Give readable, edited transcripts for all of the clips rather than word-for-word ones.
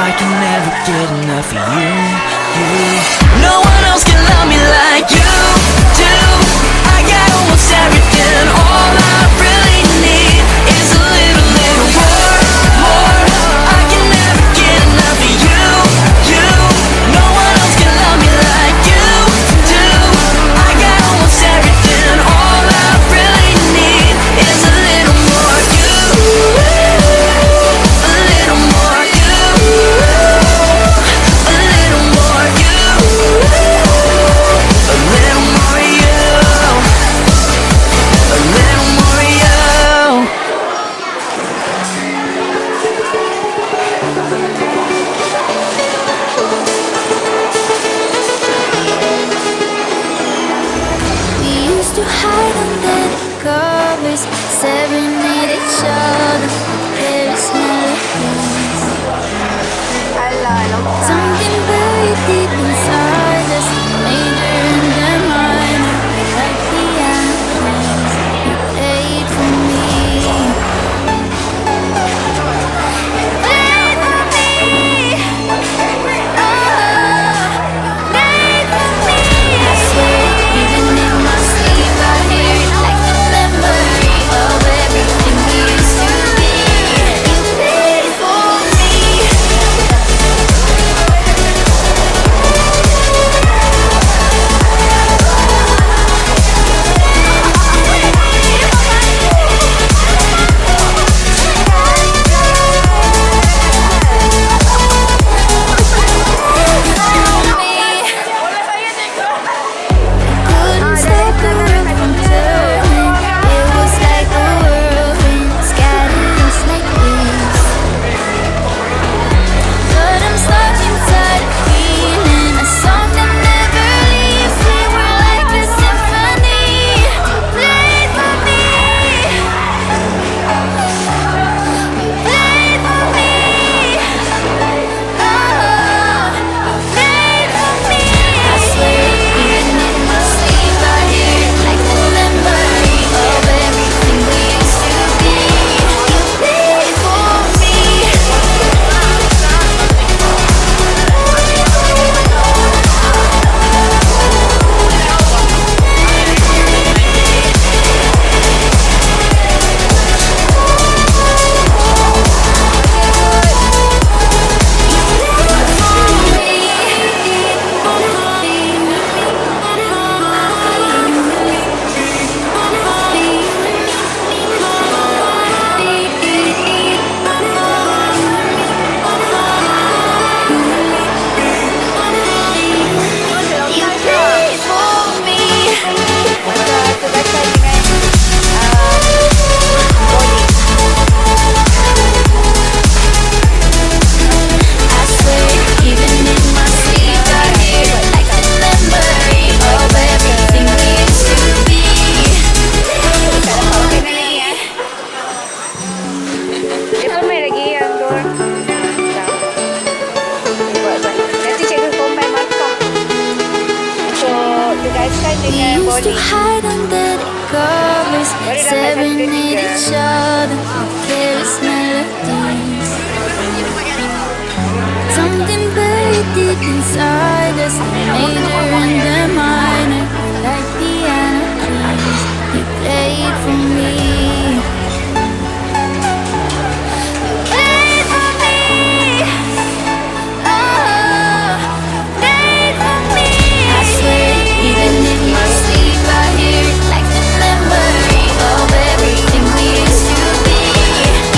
I can never get enough of you. No one else can love me like you do. I got almost everything. All I really need is a little more, more. I can never get enough of you. No one else can love me like you do. I got almost everything. All I really need is a little more you. A little more you. A little more you. A little more you. A little more you. We used to hide under the covers, serenade each other with Paris melodies. Something buried deep inside us, the major and the minor, like piano keys. You played for me. You played for me. Oh, played for me. I swear, even in my sleep, I hear it like the memory of everything we used to be. You played for me. Couldn't stop the world from turning. It was like a whirlwind, scattered us like this. But I'm stuck inside a feeling, a song that never leaves. We were like a symphony. Played for me. Played for me. Oh, played for me. I swear, even in my sleep, I hear it like the memory of everything we used to be. You played for me. You played for me. I swear, even in my sleep, I hear it like the memory of everything we used to be. Itu main lagi yang door. Nanti cikgu combine markah untuk dikaitkan We dengan used to body. hide under the covers, serenade each other with careless melodies. Something buried deep inside us, the major and the minor, like piano keys. You played for me. You played for me. Oh, played for me. I swear, even in my sleep, I hear it like the memory of everything we used to be.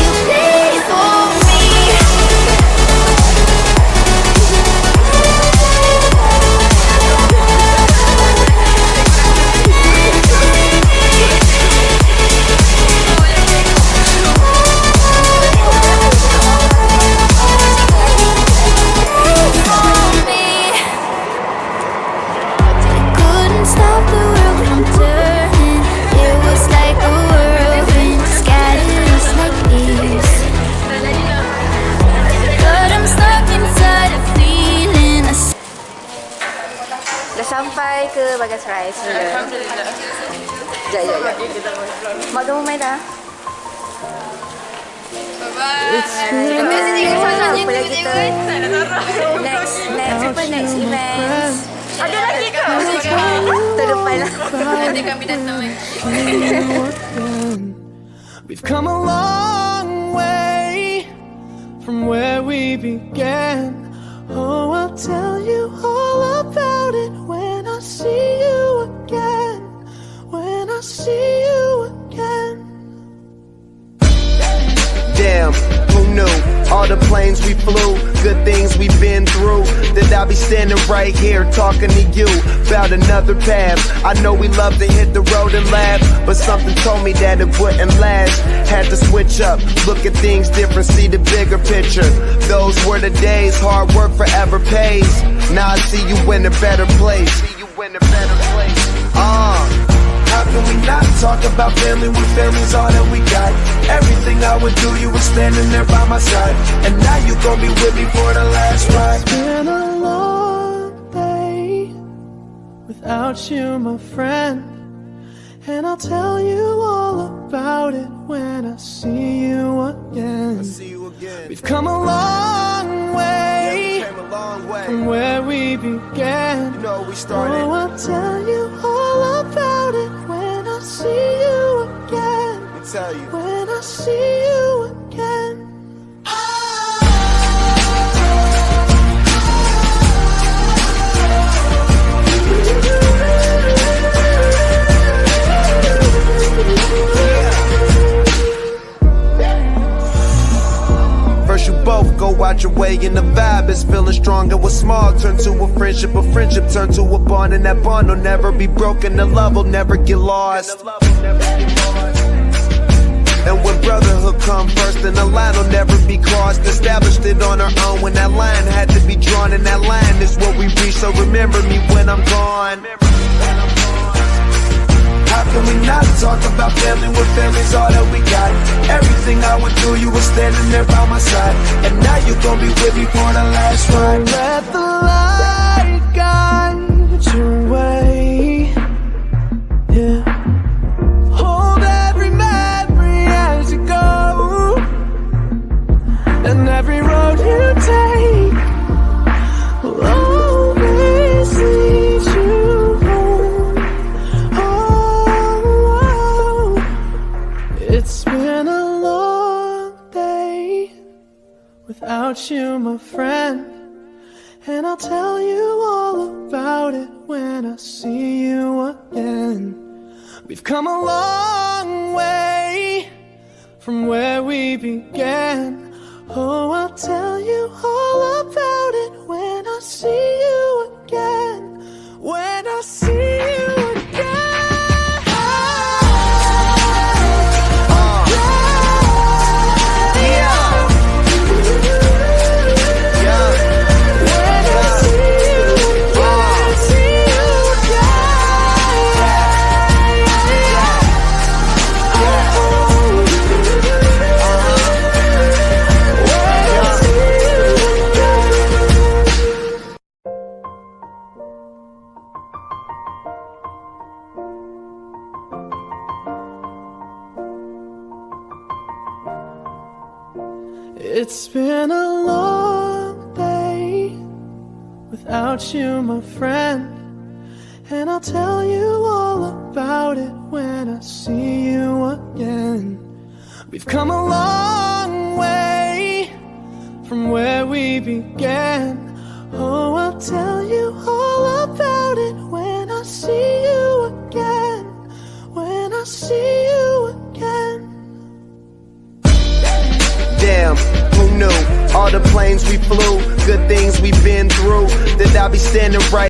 You played for me. Couldn't stop the world from turning. It was like a whirlwind, scattered us like leaves. But I'm stuck inside a feeling. Dah sampai ke Bagas Rise. Alhamdulillah. Sekejap. Mak kamu main dah? Bye-bye. Terima kasih cikgu. Apa lagi kita Hindi kami We've come a long way from where we began. Oh, I'll tell you all about it when I see you again. When I see you again. Damn, who knew? All the planes we flew, good things we've been through. That I'll be standing right here talking to you about another path. I know we love to hit the road and laugh, but something told me that it wouldn't last. Had to switch up, look at things different, see the bigger picture. Those were the days, hard work forever pays. Now I see you in a better place. How can we not talk about family when family's all that we got? Everything I would do, you were standing there by my side. And now you gon' be with me for the last ride. It's been a long day without you, my friend. And I'll tell you all about it when I see you again. We've come a long way, from where we began. You know we started. Oh, I'll tell you all about it when I see you again. Let me tell you. When I see you again. First you both go out your way and the vibe is feeling strong. And what's small turn to a friendship turn to a bond. And that bond will never be broken, the love will never get lost. And when brotherhood come first, then the line will never be crossed. Established it on our own when that line had to be drawn. And that line is what we reach, so remember me when I'm gone. How can we not talk about family when family's all that we got? Everything I went through, you were standing there by my side. And now you gon' be with me for the last ride. Let the light guide your way. Yeah. Hold every memory as you go, and every road you take will always lead you home. Oh, it's been a long day without you, my friend. And I'll tell you all about it when I see you again. We've come a long way from where we began. Oh, I'll tell you all about it when I see you again. When I see you again. It's been a long day without you, my friend. And I'll tell you all about it when I see you again. We've come a long way from where we began. Oh, I'll tell you all about it when I see you again. When I see you again. Damn, who knew? All the planes we flew, good things we've been through. That I'll be standing right